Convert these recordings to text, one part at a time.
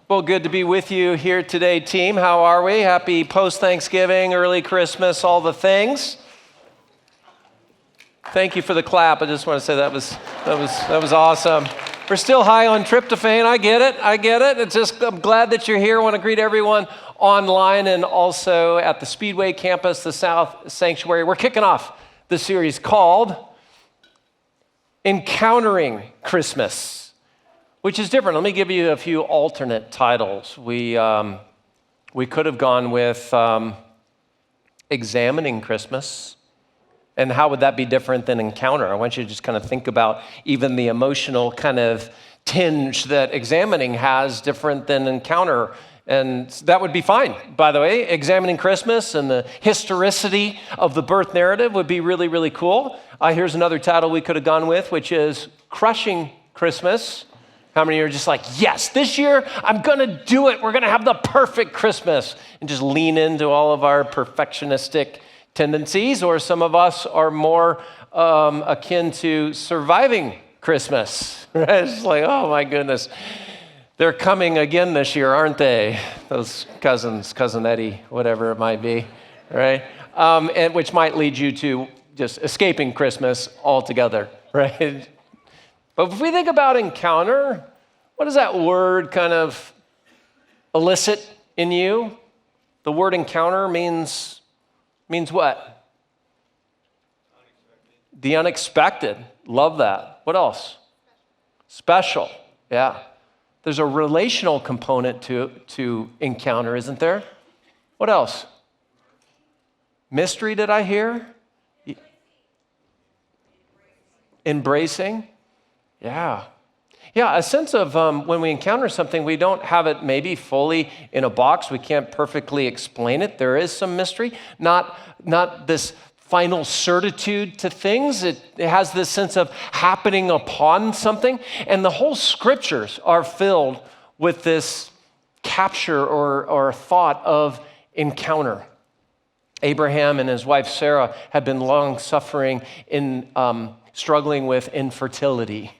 Well, good to be with you here today, team. How are we? Happy post-Thanksgiving, early Christmas, all the things. Thank you for the clap. I just want to say that was awesome. We're still high on tryptophan. I get it. It's just I'm glad that you're here. I want to greet everyone online and also at the Speedway campus, the South Sanctuary. We're kicking off the series called Encountering Christmas, which is different. Let me give you a few alternate titles. We could have gone with Examining Christmas. And how would that be different than Encounter? I want you to just kind of think about even the emotional kind of tinge that Examining has different than Encounter. And that would be fine, by the way. Examining Christmas and the historicity of the birth narrative would be really, really cool. Here's another title we could have gone with, which is Crushing Christmas. How many of you are just like, yes, this year I'm going to do it. We're going to have the perfect Christmas and just lean into all of our perfectionistic tendencies. Or some of us are more akin to surviving Christmas. Right? It's like, oh my goodness, they're coming again this year, aren't they? Those cousins, Cousin Eddie, whatever it might be, right? And which might lead you to just escaping Christmas altogether, right? But if we think about encounter, what does that word kind of elicit in you? The word encounter means what? Unexpected. The unexpected. Love that. What else? Special. Yeah. There's a relational component to encounter, isn't there? What else? Mystery, did I hear? Embracing. Yeah, a sense of when we encounter something, we don't have it maybe fully in a box. We can't perfectly explain it. There is some mystery, not this final certitude to things. It has this sense of happening upon something. And the whole scriptures are filled with this capture or thought of encounter. Abraham and his wife Sarah had been long suffering in struggling with infertility.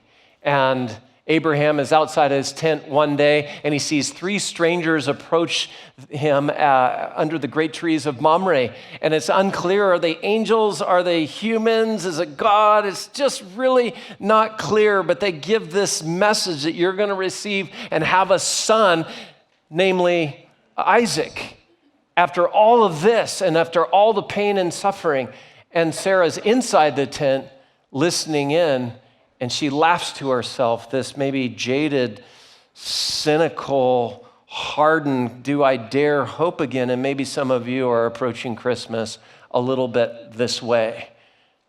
And Abraham is outside his tent one day, and he sees three strangers approach him under the great trees of Mamre. And it's unclear, are they angels? Are they humans? Is it God? It's just really not clear, but they give this message that you're going to receive and have a son, namely Isaac. After all of this, and after all the pain and suffering, and Sarah's inside the tent listening in, and she laughs to herself, this maybe jaded, cynical, hardened, do I dare hope again? And maybe some of you are approaching Christmas a little bit this way,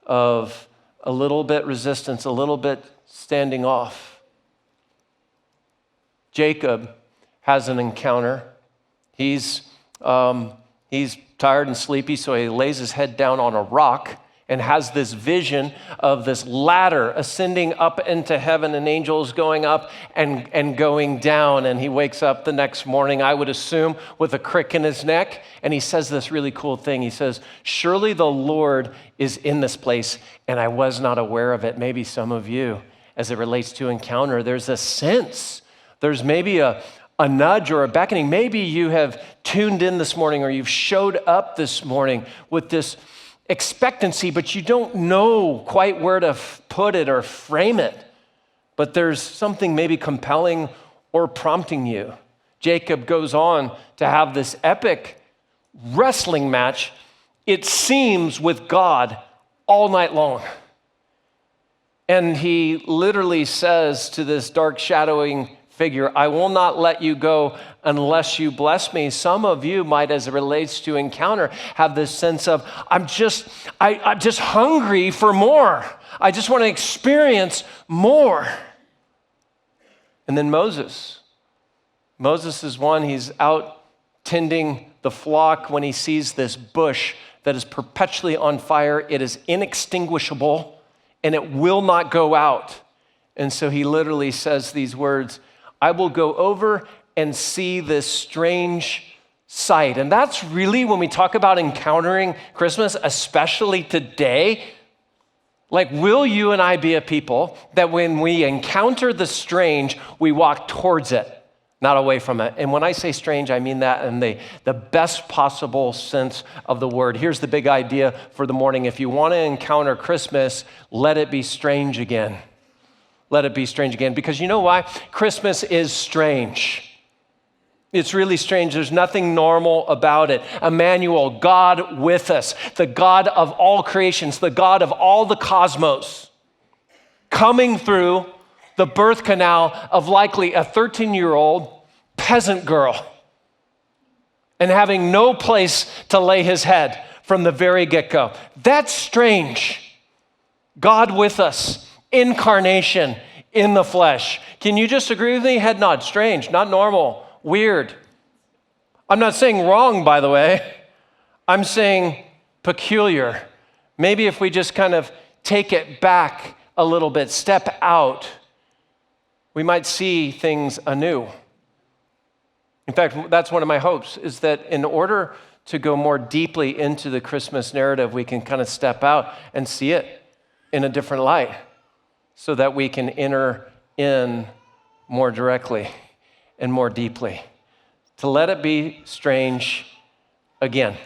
of a little bit resistance, a little bit standing off. Jacob has an encounter. He's tired and sleepy, so he lays his head down on a rock and has this vision of this ladder ascending up into heaven and angels going up and going down. And he wakes up the next morning, I would assume, with a crick in his neck. And he says this really cool thing. He says, surely the Lord is in this place, and I was not aware of it. Maybe some of you, as it relates to encounter, there's a sense. There's maybe a nudge or a beckoning. Maybe you have tuned in this morning, or you've showed up this morning with this expectancy, but you don't know quite where to put it or frame it. But there's something maybe compelling or prompting you. Jacob goes on to have this epic wrestling match, it seems, with God all night long. And he literally says to this dark shadowing figure, I will not let you go unless you bless me. Some of you might, as it relates to encounter, have this sense of, I'm just hungry for more. I just want to experience more. And then Moses is one, he's out tending the flock when he sees this bush that is perpetually on fire. It is inextinguishable and it will not go out. And so he literally says these words, I will go over and see this strange sight. And that's really, when we talk about encountering Christmas, especially today, like, will you and I be a people that when we encounter the strange, we walk towards it, not away from it. And when I say strange, I mean that in the best possible sense of the word. Here's the big idea for the morning. If you want to encounter Christmas, let it be strange again. Let it be strange again. Because you know why? Christmas is strange. It's really strange. There's nothing normal about it. Emmanuel, God with us, the God of all creations, the God of all the cosmos, coming through the birth canal of likely a 13-year-old peasant girl and having no place to lay his head from the very get-go. That's strange. God with us, incarnation in the flesh. Can you just agree with me? Head nod. Strange, not normal, weird. I'm not saying wrong, by the way. I'm saying peculiar. Maybe if we just kind of take it back a little bit, step out, we might see things anew. In fact, that's one of my hopes, is that in order to go more deeply into the Christmas narrative, we can kind of step out and see it in a different light so that we can enter in more directly and more deeply. To let it be strange again.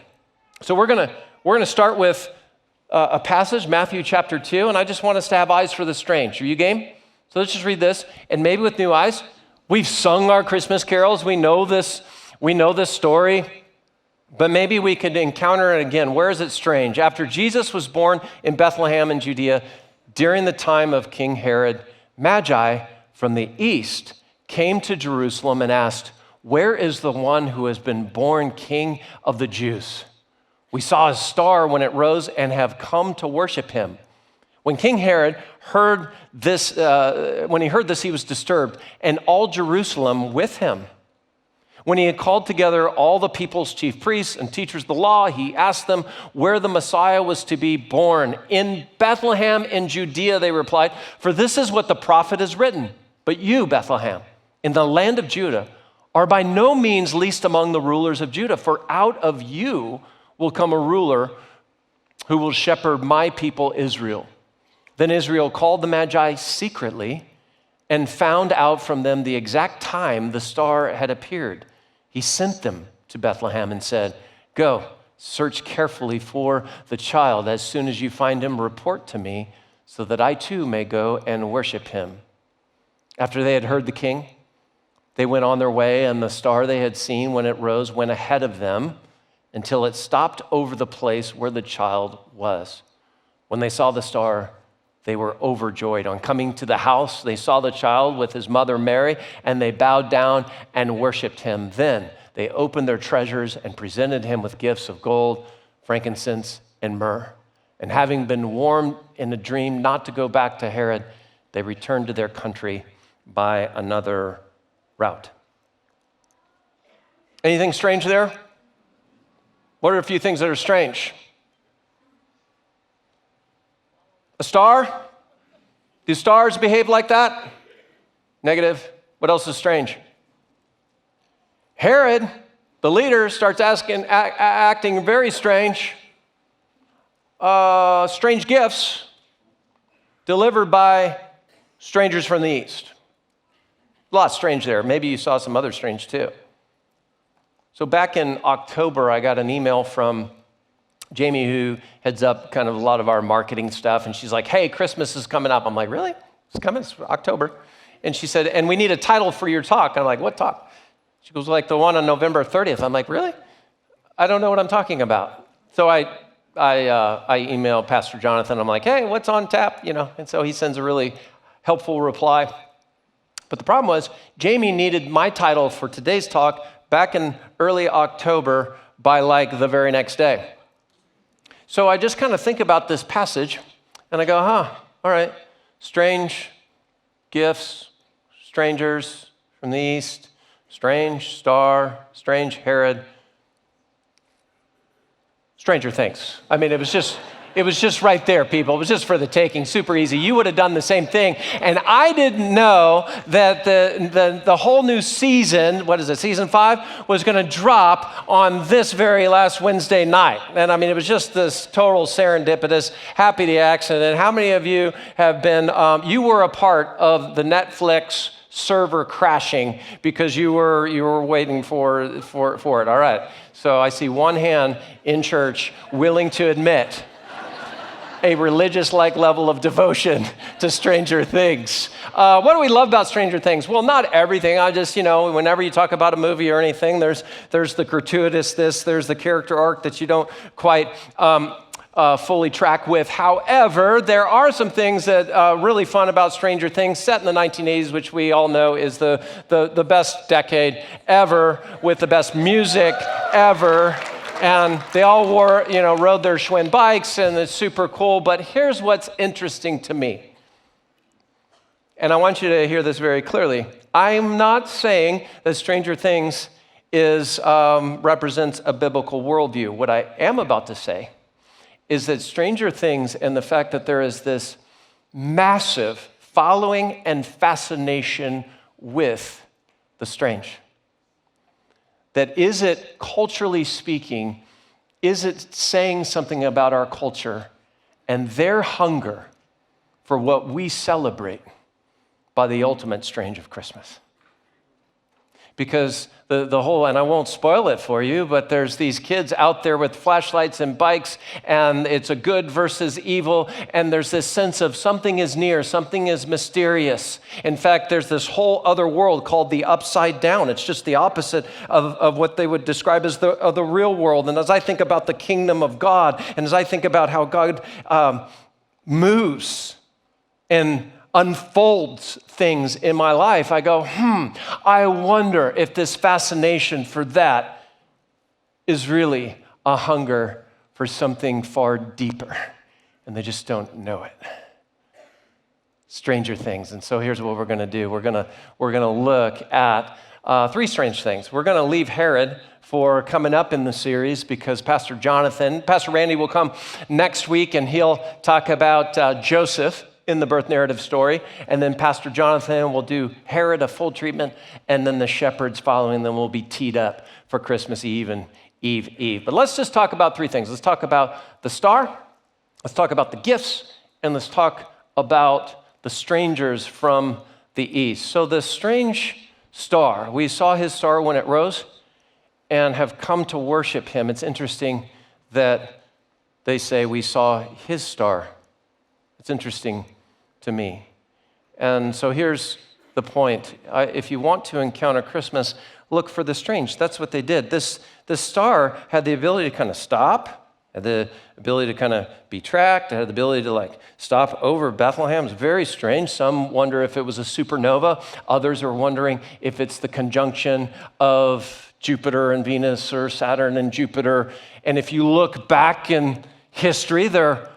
So we're gonna start with a passage, Matthew chapter 2, and I just want us to have eyes for the strange. Are you game? So let's just read this, and maybe with new eyes. We've sung our Christmas carols. We know this story, but maybe we could encounter it again. Where is it strange? After Jesus was born in Bethlehem in Judea, during the time of King Herod, Magi from the east came to Jerusalem and asked, "Where is the one who has been born King of the Jews? We saw his star when it rose and have come to worship him." When King Herod heard this, he was disturbed, and all Jerusalem with him. When he had called together all the people's chief priests and teachers of the law, he asked them where the Messiah was to be born. "In Bethlehem in Judea," they replied, "for this is what the prophet has written. But you, Bethlehem, in the land of Judah, are by no means least among the rulers of Judah, for out of you will come a ruler who will shepherd my people Israel." Then Israel called the Magi secretly and found out from them the exact time the star had appeared. He sent them to Bethlehem and said, "Go, search carefully for the child. As soon as you find him, report to me so that I too may go and worship him." After they had heard the king, they went on their way, and the star they had seen when it rose went ahead of them until it stopped over the place where the child was. When they saw the star, they were overjoyed. On coming to the house, they saw the child with his mother Mary, and they bowed down and worshiped him. Then they opened their treasures and presented him with gifts of gold, frankincense, and myrrh. And having been warned in a dream not to go back to Herod, they returned to their country by another route. Anything strange there? What are a few things that are strange? A star? Do stars behave like that? Negative. What else is strange? Herod, the leader, starts acting very strange. Strange gifts delivered by strangers from the east. A lot strange there. Maybe you saw some other strange too. So back in October, I got an email from Jamie, who heads up kind of a lot of our marketing stuff, and she's like, "Hey, Christmas is coming up." I'm like, "Really? It's coming? It's October." And she said, "And we need a title for your talk." I'm like, "What talk?" She goes, "Like the one on November 30th. I'm like, "Really? I don't know what I'm talking about." So I email Pastor Jonathan. I'm like, "Hey, what's on tap?" And so he sends a really helpful reply. But the problem was, Jamie needed my title for today's talk back in early October by like the very next day. So I just kind of think about this passage, and I go, all right, strange gifts, strangers from the east, strange star, strange Herod, Stranger Things. I mean, it was just right there, people. It was just for the taking, super easy. You would have done the same thing. And I didn't know that the whole new season, what is it, season 5, was going to drop on this very last Wednesday night. And I mean, it was just this total serendipitous, happy accident. How many of you have been, you were a part of the Netflix server crashing because you were waiting for it. All right. So I see one hand in church willing to admit a religious-like level of devotion to Stranger Things. What do we love about Stranger Things? Well, not everything. I just, whenever you talk about a movie or anything, there's the gratuitous this, there's the character arc that you don't quite fully track with. However, there are some things that are really fun about Stranger Things, set in the 1980s, which we all know is the best decade ever, with the best music ever. And they all rode their Schwinn bikes, and it's super cool. But here's what's interesting to me. And I want you to hear this very clearly. I'm not saying that Stranger Things represents a biblical worldview. What I am about to say is that Stranger Things and the fact that there is this massive following and fascination with the strange. That is it, culturally speaking, is it saying something about our culture and their hunger for what we celebrate by the ultimate strange of Christmas? Because the whole, and I won't spoil it for you, but there's these kids out there with flashlights and bikes, and it's a good versus evil, and there's this sense of something is near, something is mysterious. In fact, there's this whole other world called the upside down. It's just the opposite of what they would describe as the real world. And as I think about the kingdom of God, and as I think about how God moves and unfolds things in my life, I go, I wonder if this fascination for that is really a hunger for something far deeper, and they just don't know it. Stranger Things. And so here's what we're going to do. We're going to look at three strange things. We're going to leave Herod for coming up in the series because Pastor Randy will come next week, and he'll talk about Joseph in the birth narrative story, and then Pastor Jonathan will do Herod, a full treatment, and then the shepherds following them will be teed up for Christmas Eve and Eve. But let's just talk about three things. Let's talk about the star, let's talk about the gifts, and let's talk about the strangers from the east. So the strange star, we saw his star when it rose and have come to worship him. It's interesting that they say we saw his star. It's interesting to me. And so here's the point. If you want to encounter Christmas, look for the strange. That's what they did. This star had the ability to kind of stop, had the ability to kind of be tracked, it had the ability to stop over Bethlehem. It's very strange. Some wonder if it was a supernova. Others are wondering if it's the conjunction of Jupiter and Venus or Saturn and Jupiter. And if you look back in history, there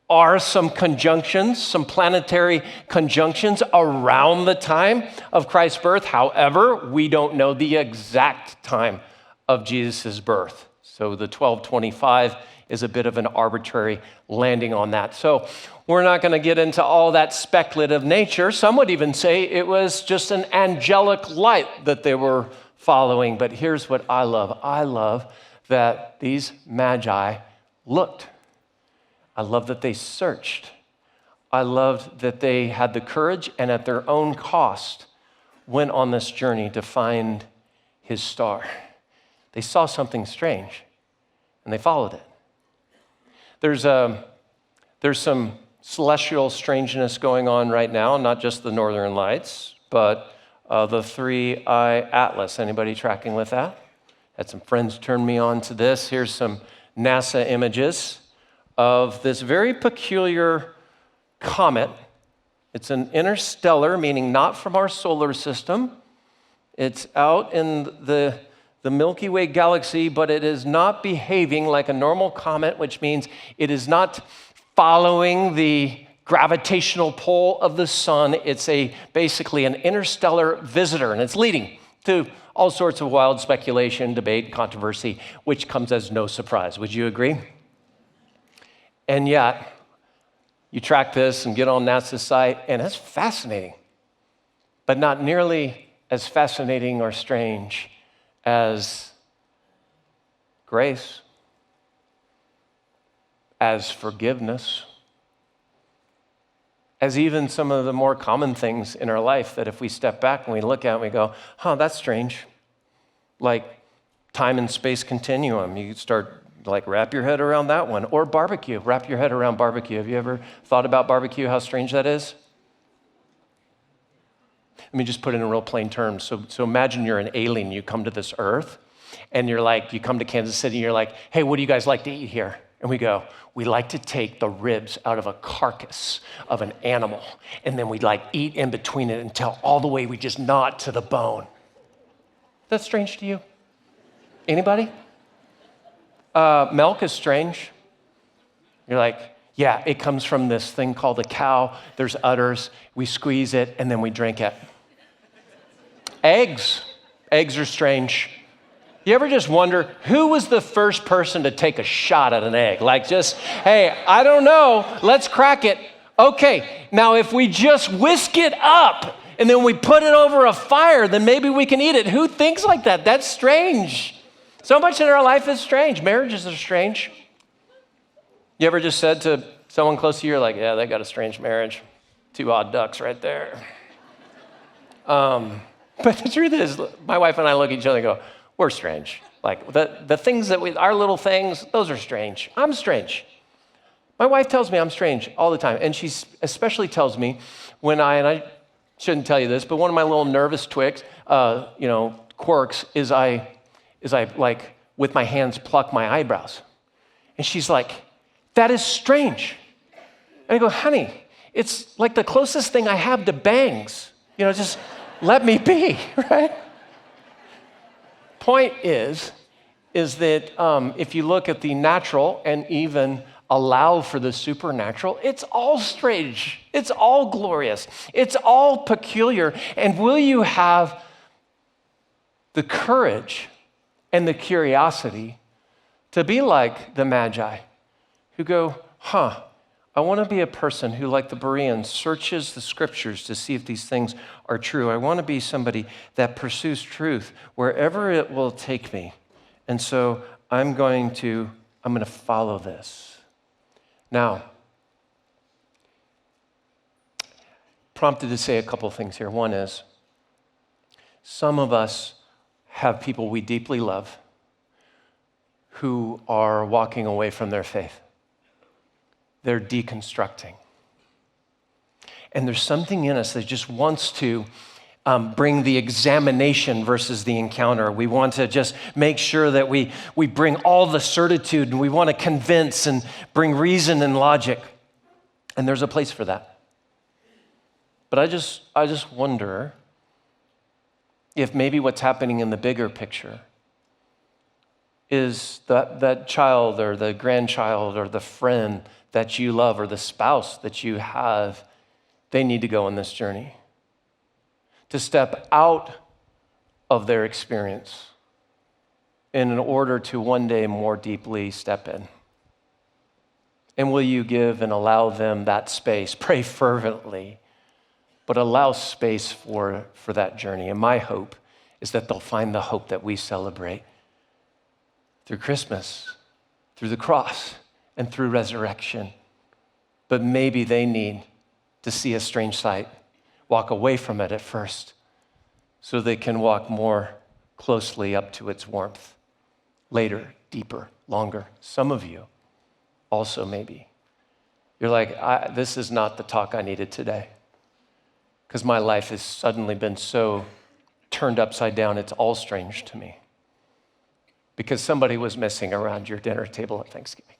are some conjunctions, some planetary conjunctions around the time of Christ's birth. However, we don't know the exact time of Jesus' birth. So the 1225 is a bit of an arbitrary landing on that. So we're not going to get into all that speculative nature. Some would even say it was just an angelic light that they were following. But here's what I love. I love that these Magi looked. I love that they searched. I loved that they had the courage and at their own cost went on this journey to find his star. They saw something strange and they followed it. There's some celestial strangeness going on right now, not just the Northern Lights, but the three-eye atlas. Anybody tracking with that? Had some friends turn me on to this. Here's some NASA images of this very peculiar comet. It's an interstellar, meaning not from our solar system. It's out in the Milky Way galaxy, but it is not behaving like a normal comet, which means it is not following the gravitational pull of the sun. It's basically an interstellar visitor, and it's leading to all sorts of wild speculation, debate, controversy, which comes as no surprise. Would you agree? And yet, you track this and get on NASA's site, and it's fascinating, but not nearly as fascinating or strange as grace, as forgiveness, as even some of the more common things in our life that if we step back and we look at and we go, that's strange. Like time and space continuum. You start wrap your head around that one. Or barbecue, wrap your head around barbecue. Have you ever thought about barbecue, how strange that is? Let me just put it in real plain terms. So imagine you're an alien, you come to this earth, and you come to Kansas City, and you're like, hey, what do you guys like to eat here? And we go, we like to take the ribs out of a carcass of an animal, and then we eat in between it until all the way we just gnaw it to the bone. That's strange to you? Anybody? Milk is strange. You're like, yeah, it comes from this thing called a cow. There's udders. We squeeze it, and then we drink it. Eggs are strange. You ever just wonder, who was the first person to take a shot at an egg? Hey, I don't know, let's crack it. Okay, now if we just whisk it up and then we put it over a fire, then maybe we can eat it. Who thinks like that? That's strange. So much in our life is strange. Marriages are strange. You ever just said to someone close to you, yeah, they got a strange marriage. Two odd ducks right there. But the truth is, my wife and I look at each other and go, we're strange. The things our little things, those are strange. I'm strange. My wife tells me I'm strange all the time. And she especially tells me when and I shouldn't tell you this, but one of my little nervous quirks is I with my hands pluck my eyebrows. And she's like, that is strange. And I go, honey, it's the closest thing I have to bangs. Just let me be, right? Point is that if you look at the natural and even allow for the supernatural, it's all strange. It's all glorious. It's all peculiar. And will you have the courage and the curiosity to be like the Magi who go, I want to be a person who, like the Bereans, searches the scriptures to see if these things are true. I want to be somebody that pursues truth wherever it will take me. And so I'm going to follow this. Now, prompted to say a couple things here. One is, some of us have people we deeply love who are walking away from their faith. They're deconstructing. And there's something in us that just wants to bring the examination versus the encounter. We want to just make sure that we bring all the certitude, and we want to convince and bring reason and logic. And there's a place for that. But I just wonder if maybe what's happening in the bigger picture is that child or the grandchild or the friend that you love or the spouse that you have, they need to go on this journey to step out of their experience in order to one day more deeply step in. And will you give and allow them that space? Pray fervently, but allow space for that journey. And my hope is that they'll find the hope that we celebrate through Christmas, through the cross, and through resurrection. But maybe they need to see a strange sight, walk away from it at first, so they can walk more closely up to its warmth. Later, deeper, longer. Some of you also maybe. You're like, this is not the talk I needed today, because my life has suddenly been so turned upside down, it's all strange to me. Because somebody was missing around your dinner table at Thanksgiving.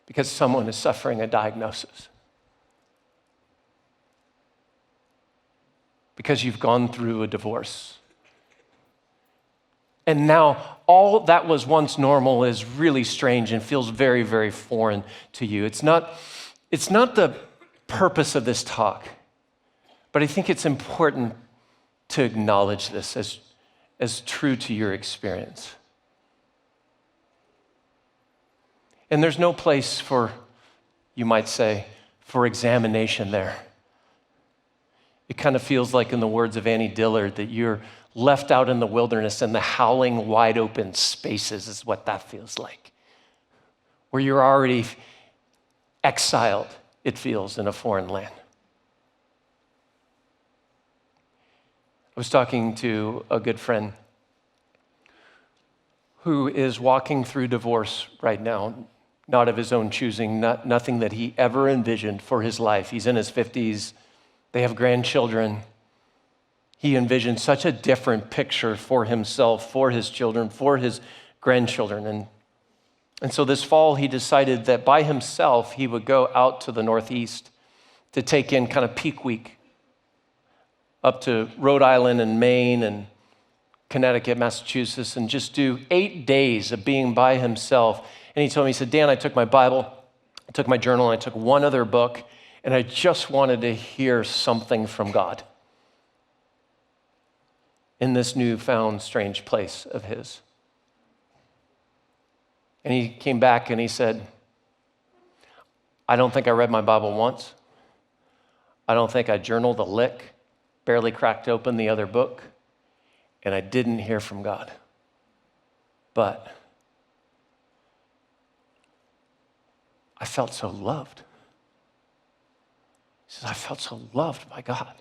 Because someone is suffering a diagnosis. Because you've gone through a divorce. And now all that was once normal is really strange and feels very, very foreign to you. It's not the purpose of this talk, but I think it's important to acknowledge this as true to your experience. And there's no place for, you might say, for examination there. It kind of feels like, in the words of Annie Dillard, that you're left out in the wilderness and the howling wide open spaces is what that feels like. Where you're already exiled it feels in a foreign land. I was talking to a good friend who is walking through divorce right now, not of his own choosing, nothing that he ever envisioned for his life. He's in his 50s. They have grandchildren. He envisioned such a different picture for himself, for his children, for his grandchildren. And so this fall, he decided that by himself, he would go out to the Northeast to take in kind of peak week, up to Rhode Island and Maine and Connecticut, Massachusetts, and just do 8 days of being by himself. And he told me, he said, Dan, I took my Bible, I took my journal, and I took one other book, and I just wanted to hear something from God in this newfound strange place of his. And he came back and he said, I don't think I read my Bible once. I don't think I journaled a lick, barely cracked open the other book, and I didn't hear from God. But I felt so loved. He says, I felt so loved by God.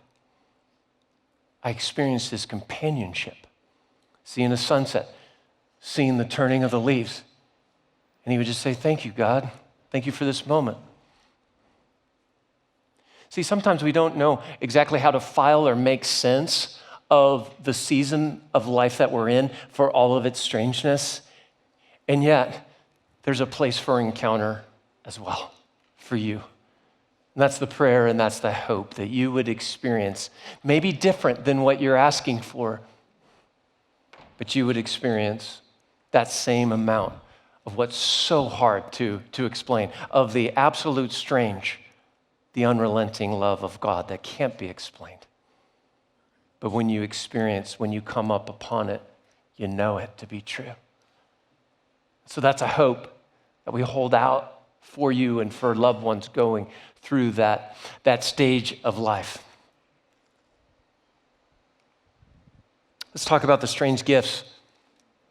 I experienced his companionship, seeing the sunset, seeing the turning of the leaves. And he would just say, thank you, God. Thank you for this moment. See, sometimes we don't know exactly how to file or make sense of the season of life that we're in for all of its strangeness. And yet, there's a place for encounter as well for you. And that's the prayer and that's the hope that you would experience, maybe different than what you're asking for, but you would experience that same amount of what's so hard to explain, of the absolute strange, the unrelenting love of God that can't be explained. But when you experience, when you come up upon it, you know it to be true. So that's a hope that we hold out for you and for loved ones going through that stage of life. Let's talk about the strange gifts.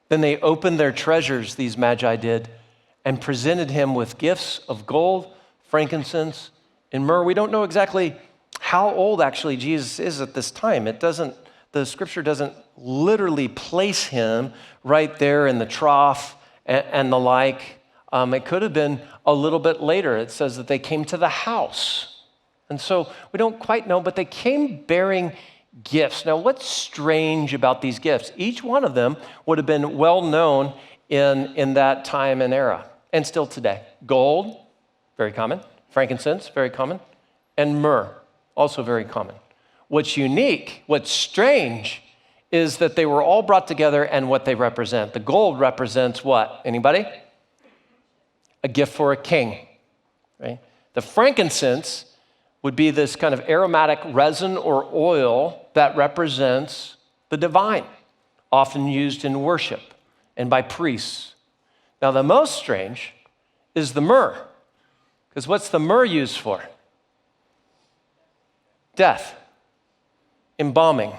Then they opened their treasures, these Magi did, and presented him with gifts of gold, frankincense, and myrrh. We don't know exactly how old actually Jesus is at this time. The scripture doesn't literally place him right there in the trough and the like. It could have been a little bit later. It says that they came to the house. And so we don't quite know, but they came bearing gifts. Now, what's strange about these gifts? Each one of them would have been well known in that time and era, and still today. Gold, very common. Frankincense, very common. And myrrh, also very common. What's unique, what's strange, is that they were all brought together and what they represent. The gold represents what? Anybody? A gift for a king, right? The frankincense would be this kind of aromatic resin or oil that represents the divine, often used in worship and by priests. Now, the most strange is the myrrh, because what's the myrrh used for? Death, embalming.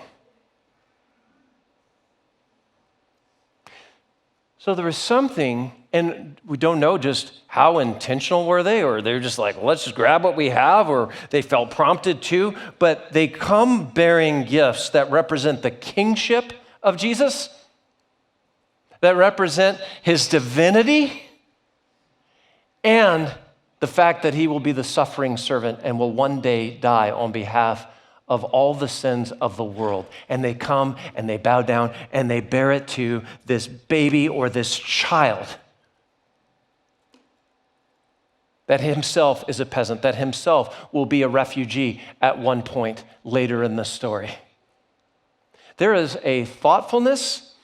So there was something, and we don't know just how intentional were they, or they're just like, let's just grab what we have, or they felt prompted to, but they come bearing gifts that represent the kingship of Jesus, that represent his divinity, and the fact that he will be the suffering servant and will one day die on behalf of all the sins of the world. And they come and they bow down and they bear it to this baby or this child that himself is a peasant, that himself will be a refugee at one point later in the story. There is a thoughtfulness,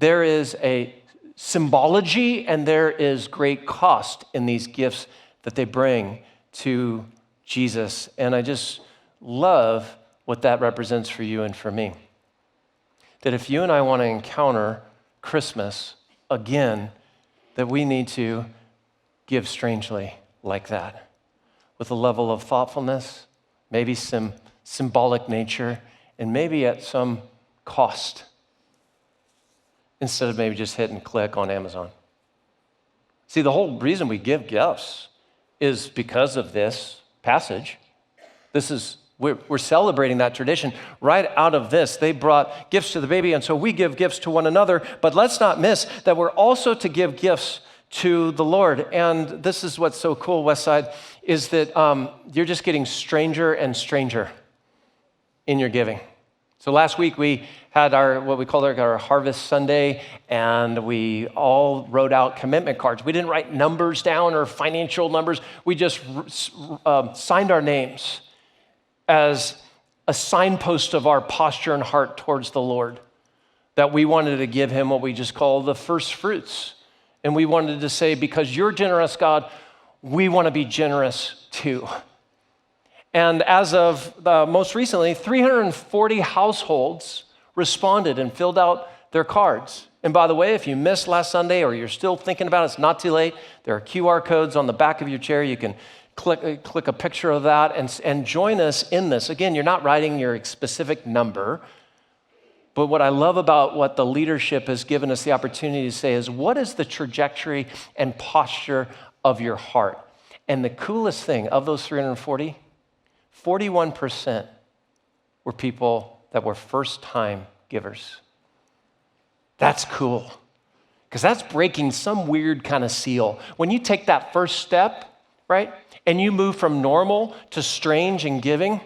there is a symbology, and there is great cost in these gifts that they bring to Jesus. And I just love what that represents for you and for me. That if you and I want to encounter Christmas again, that we need to give strangely like that, with a level of thoughtfulness, maybe some symbolic nature, and maybe at some cost, instead of maybe just hit and click on Amazon. See, the whole reason we give gifts is because of this passage. We're celebrating that tradition right out of this. They brought gifts to the baby, and so we give gifts to one another. But let's not miss that we're also to give gifts to the Lord. And this is what's so cool, Westside, is that you're just getting stranger and stranger in your giving. So last week we had what we called our Harvest Sunday, and we all wrote out commitment cards. We didn't write numbers down or financial numbers. We just signed our names as a signpost of our posture and heart towards the Lord, that we wanted to give him what we just call the first fruits. And we wanted to say, because you're generous, God, we want to be generous too. And as of most recently, 340 households responded and filled out their cards. And by the way, if you missed last Sunday or you're still thinking about it, it's not too late. There are QR codes on the back of your chair. You can click a picture of that and join us in this. Again, you're not writing your specific number, but what I love about what the leadership has given us the opportunity to say is, what is the trajectory and posture of your heart? And the coolest thing of those 340, 41% were people that were first-time givers. That's cool, because that's breaking some weird kind of seal. When you take that first step, right, and you move from normal to strange in giving,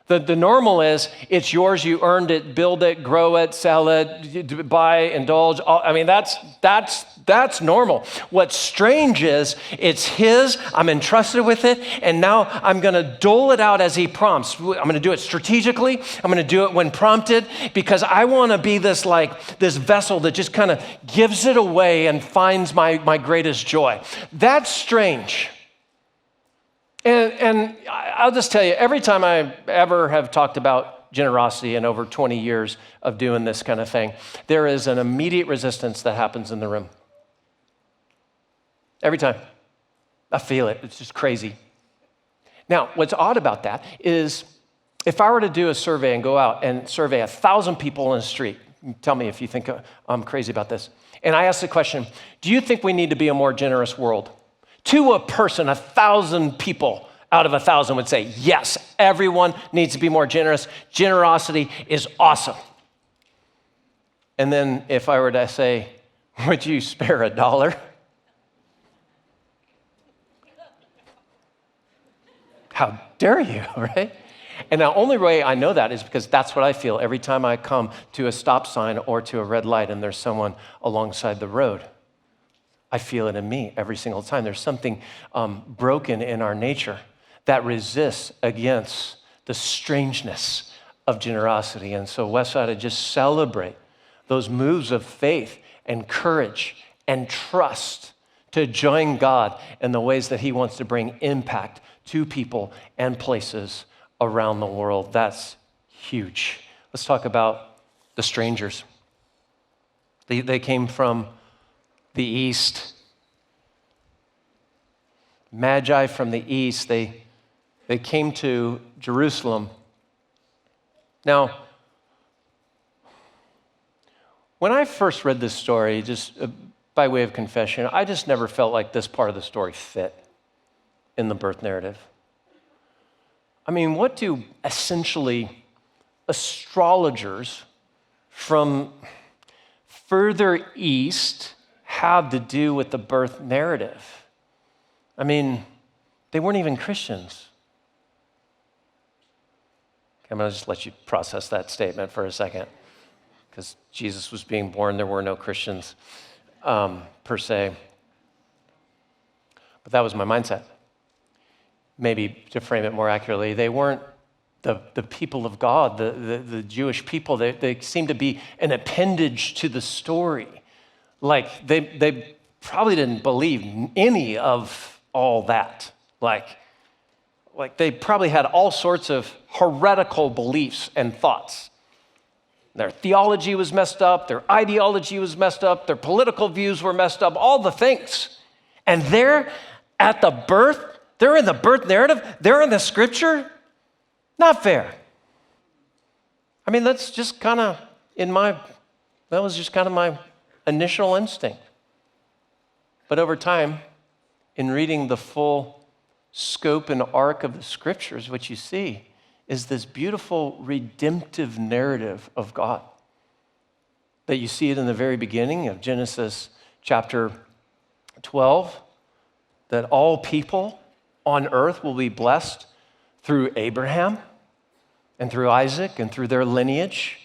the normal is it's yours, you earned it, build it, grow it, sell it, buy, indulge. I mean, that's normal. What's strange is it's his, I'm entrusted with it, and now I'm going to dole it out as he prompts. I'm going to do it strategically. I'm going to do it when prompted, because I want to be this vessel that just kind of gives it away and finds my greatest joy. That's strange. And I'll just tell you, every time I ever have talked about generosity in over 20 years of doing this kind of thing, there is an immediate resistance that happens in the room. Every time. I feel it. It's just crazy. Now, what's odd about that is if I were to do a survey and go out and survey 1,000 people in the street, tell me if you think I'm crazy about this, and I ask the question, do you think we need to be a more generous world? To a person, 1,000 people out of 1,000 would say, yes, everyone needs to be more generous. Generosity is awesome. And then if I were to say, would you spare $1? How dare you, right? And the only way I know that is because that's what I feel every time I come to a stop sign or to a red light and there's someone alongside the road. I feel it in me every single time. There's something broken in our nature that resists against the strangeness of generosity. And so Westside, I just celebrate those moves of faith and courage and trust to join God in the ways that he wants to bring impact to people and places around the world. That's huge. Let's talk about the strangers. They came from the east. Magi from the east, they came to Jerusalem. Now, when I first read this story, just by way of confession, I just never felt like this part of the story fit in the birth narrative. I mean, what do essentially astrologers from further east have to do with the birth narrative? I mean, they weren't even Christians. Okay, I'm going to just let you process that statement for a second, because Jesus was being born, there were no Christians per se. But that was my mindset. Maybe to frame it more accurately, they weren't the people of God, the Jewish people. They seemed to be an appendage to the story. Like they probably didn't believe any of all that. Like they probably had all sorts of heretical beliefs and thoughts. Their theology was messed up, their ideology was messed up, their political views were messed up, all the things. And they're at the birth, they're in the birth narrative, they're in the scripture. Not fair. I mean, that's just kind of that was just kind of my initial instinct. But over time, in reading the full scope and arc of the scriptures, what you see is this beautiful redemptive narrative of God. That you see it in the very beginning of Genesis chapter 12, that all people on earth will be blessed through Abraham and through Isaac and through their lineage.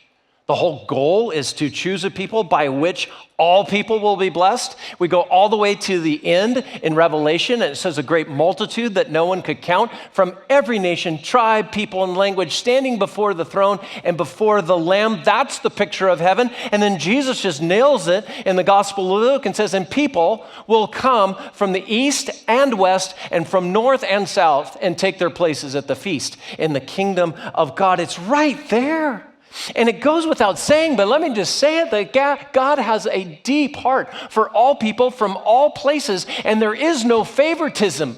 The whole goal is to choose a people by which all people will be blessed. We go all the way to the end in Revelation, and it says a great multitude that no one could count from every nation, tribe, people, and language standing before the throne and before the Lamb. That's the picture of heaven. And then Jesus just nails it in the Gospel of Luke and says, and people will come from the east and west and from north and south and take their places at the feast in the kingdom of God. It's right there. And it goes without saying, but let me just say it, that God has a deep heart for all people from all places, and there is no favoritism.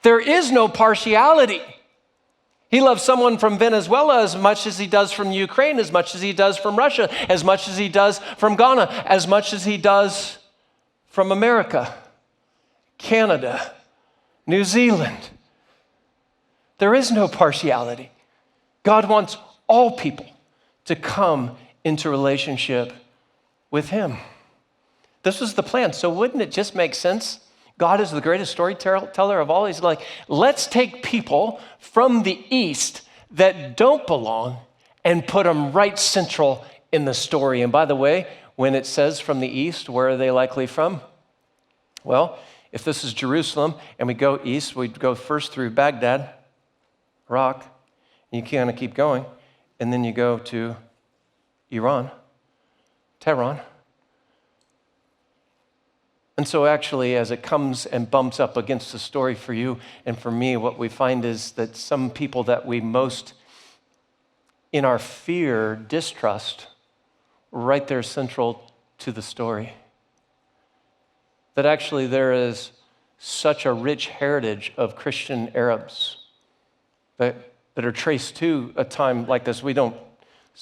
There is no partiality. He loves someone from Venezuela as much as he does from Ukraine, as much as he does from Russia, as much as he does from Ghana, as much as he does from America, Canada, New Zealand. There is no partiality. God wants all people to come into relationship with him. This was the plan. So wouldn't it just make sense? God is the greatest storyteller of all. He's like, let's take people from the east that don't belong and put them right central in the story. And by the way, when it says from the east, where are they likely from? Well, if this is Jerusalem and we go east, we'd go first through Baghdad, Iraq, and you kind of keep going. And then you go to Iran, Tehran. And so actually, as it comes and bumps up against the story for you and for me, what we find is that some people that we most, in our fear, distrust, right there central to the story. That actually there is such a rich heritage of Christian Arabs that are traced to a time like this. We don't,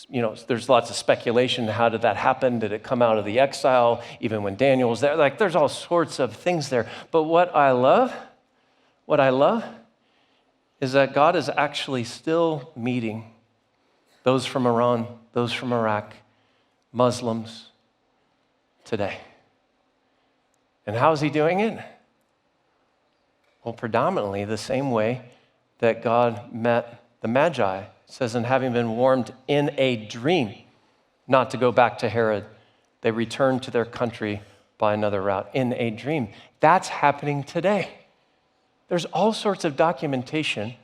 there's lots of speculation. How did that happen? Did it come out of the exile, even when Daniel was there? Like, there's all sorts of things there. But what I love is that God is actually still meeting those from Iran, those from Iraq, Muslims today. And how is he doing it? Well, predominantly the same way that God met the Magi. It says, and having been warned in a dream not to go back to Herod, they returned to their country by another route. In a dream. That's happening today. There's all sorts of documentation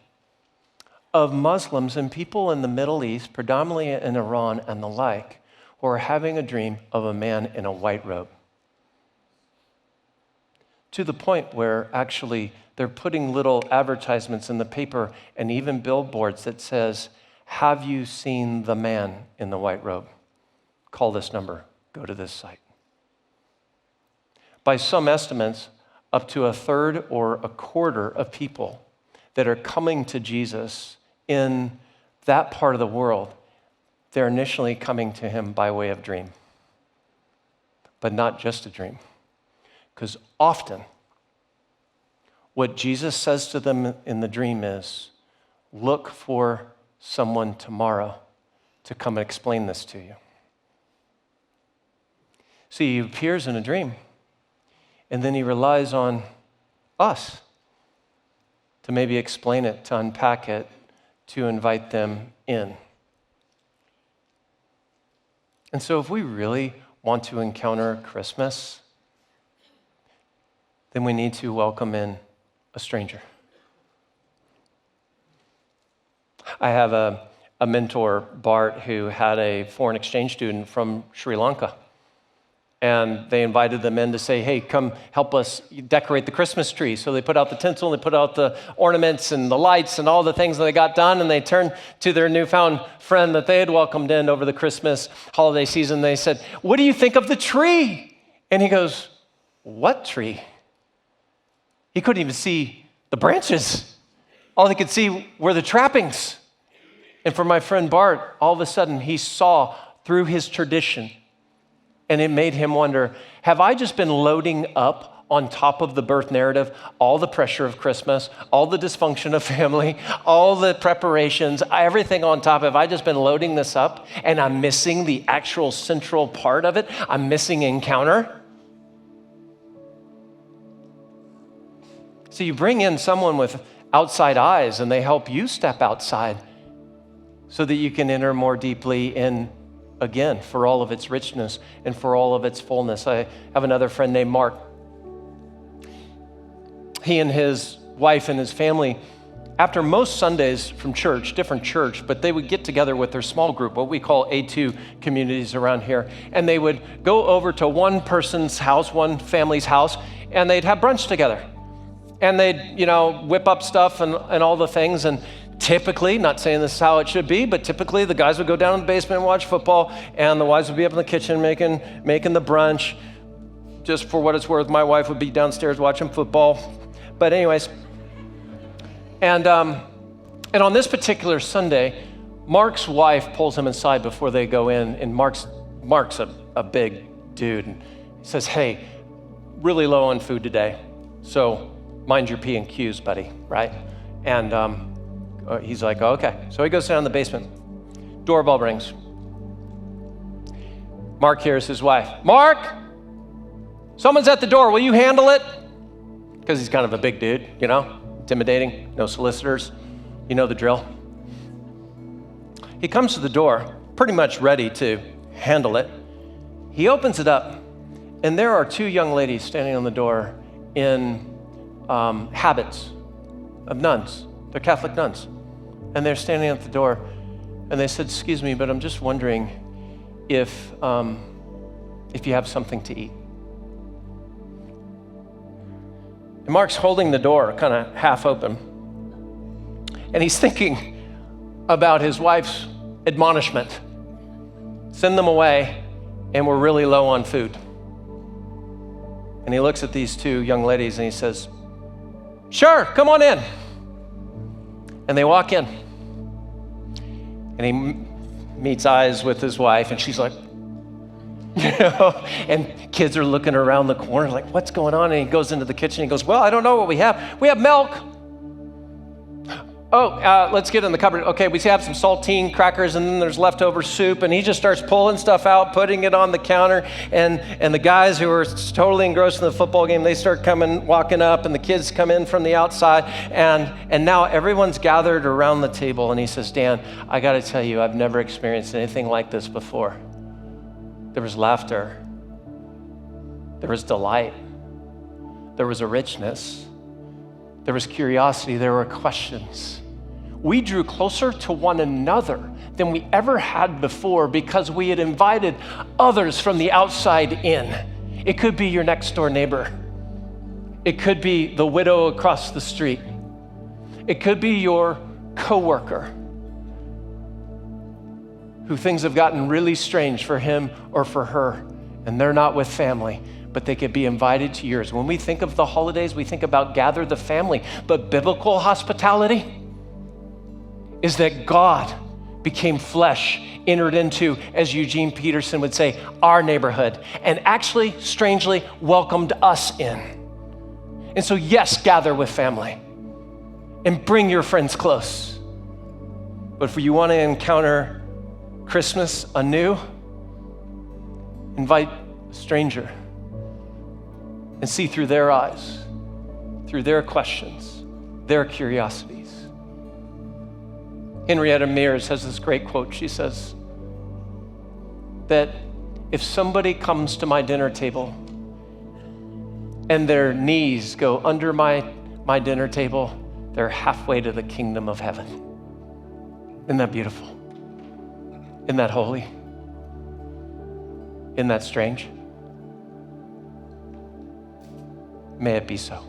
of Muslims and people in the Middle East, predominantly in Iran and the like, who are having a dream of a man in a white robe. To the point where actually they're putting little advertisements in the paper and even billboards that says, have you seen the man in the white robe? Call this number, go to this site. By some estimates, up to a third or a quarter of people that are coming to Jesus in that part of the world, they're initially coming to him by way of dream. But not just a dream. Because often, what Jesus says to them in the dream is, look for someone tomorrow to come and explain this to you. See, he appears in a dream, and then he relies on us to maybe explain it, to unpack it, to invite them in. And so if we really want to encounter Christmas, then we need to welcome in a stranger. I have a mentor, Bart, who had a foreign exchange student from Sri Lanka. And they invited them in to say, hey, come help us decorate the Christmas tree. So they put out the tinsel, and they put out the ornaments and the lights and all the things that they got done. And they turned to their newfound friend that they had welcomed in over the Christmas holiday season. They said, what do you think of the tree? And he goes, what tree? He couldn't even see the branches. All he could see were the trappings. And for my friend Bart, all of a sudden he saw through his tradition, and it made him wonder, have I just been loading up on top of the birth narrative, all the pressure of Christmas, all the dysfunction of family, all the preparations, everything on top. Have I just been loading this up and I'm missing the actual central part of it? I'm missing encounter. So you bring in someone with outside eyes and they help you step outside so that you can enter more deeply in, again, for all of its richness and for all of its fullness. I have another friend named Mark. He and his wife and his family, after most Sundays from church, different church, but they would get together with their small group, what we call A2 communities around here, and they would go over to one person's house, one family's house, and they'd have brunch together. And they'd, whip up stuff and all the things. And typically, not saying this is how it should be, but typically the guys would go down in the basement and watch football, and the wives would be up in the kitchen making the brunch. Just for what it's worth, my wife would be downstairs watching football. But anyways, and on this particular Sunday, Mark's wife pulls him aside before they go in, and Mark's a big dude, and he says, "Hey, really low on food today, so mind your P and Q's, buddy," right? And he's like, "Oh, okay." So he goes down in the basement. Doorbell rings. Mark hears his wife. "Mark, someone's at the door. Will you handle it?" Because he's kind of a big dude, intimidating, no solicitors. You know the drill. He comes to the door, pretty much ready to handle it. He opens it up, and there are two young ladies standing on the door in habits of nuns. They're Catholic nuns. And they're standing at the door, and they said, "Excuse me, but I'm just wondering if you have something to eat." And Mark's holding the door kind of half open, and he's thinking about his wife's admonishment. Send them away, and we're really low on food. And he looks at these two young ladies and he says, "Sure, come on in." And they walk in. And he meets eyes with his wife, and she's like, and kids are looking around the corner like, "What's going on?" And he goes into the kitchen. He goes, "Well, I don't know what we have. We have milk." "Oh, let's get in the cupboard. Okay, we have some saltine crackers, and then there's leftover soup." And he just starts pulling stuff out, putting it on the counter. And the guys who are totally engrossed in the football game, they start walking up, and the kids come in from the outside. And now everyone's gathered around the table. And he says, "Dan, I got to tell you, I've never experienced anything like this before." There was laughter. There was delight. There was a richness. There was curiosity. There were questions. We drew closer to one another than we ever had before because we had invited others from the outside in. It could be your next door neighbor. It could be the widow across the street. It could be your coworker who things have gotten really strange for him or for her, and they're not with family, but they could be invited to yours. When we think of the holidays, we think about gather the family, but biblical hospitality is that God became flesh, entered into, as Eugene Peterson would say, our neighborhood, and actually, strangely, welcomed us in. And so, yes, gather with family and bring your friends close. But if you want to encounter Christmas anew, invite a stranger and see through their eyes, through their questions, their curiosities. Henrietta Mears has this great quote. She says that if somebody comes to my dinner table and their knees go under my dinner table, they're halfway to the kingdom of heaven. Isn't that beautiful? Isn't that holy? Isn't that strange? May it be so.